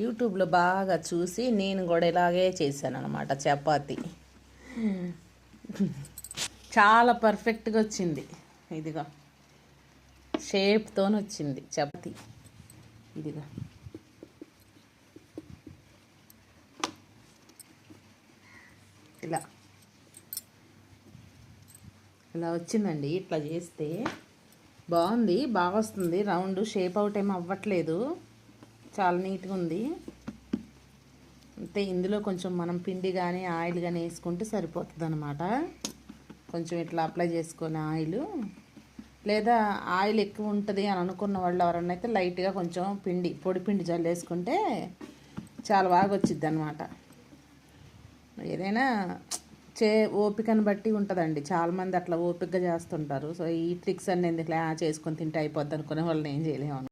యూట్యూబ్లో బాగా చూసి నేను కూడా ఇలాగే చేశాను అనమాట చపాతి. చాలా పర్ఫెక్ట్గా వచ్చింది. ఇదిగో షేప్తో వచ్చింది చపాతి. ఇదిగో ఇలా ఇలా వచ్చిందండి. ఇట్లా చేస్తే బాగుంది, బాగా వస్తుంది. రౌండ్ షేప్ అవుట్ ఏమి అవ్వట్లేదు, చాలా నీట్గా ఉంది. అంతే, ఇందులో కొంచెం మనం పిండి కానీ ఆయిల్ కానీ వేసుకుంటే సరిపోతుంది అనమాట. కొంచెం ఇట్లా అప్లై చేసుకొని ఆయిల్, లేదా ఆయిల్ ఎక్కువ ఉంటుంది అని అనుకున్న వాళ్ళు ఎవరన్నా అయితే లైట్గా కొంచెం పొడి పిండి జల్లేసుకుంటే చాలా బాగా వచ్చిద్ది అనమాట. ఏదైనా ఓపికను బట్టి ఉంటుందండి. చాలామంది అట్లా ఓపికగా చేస్తుంటారు. సో ఈ ట్రిక్స్ అన్నీ ఎందుకు చేసుకొని తింటే అయిపోద్ది అనుకునే వాళ్ళని ఏం చేయలేము.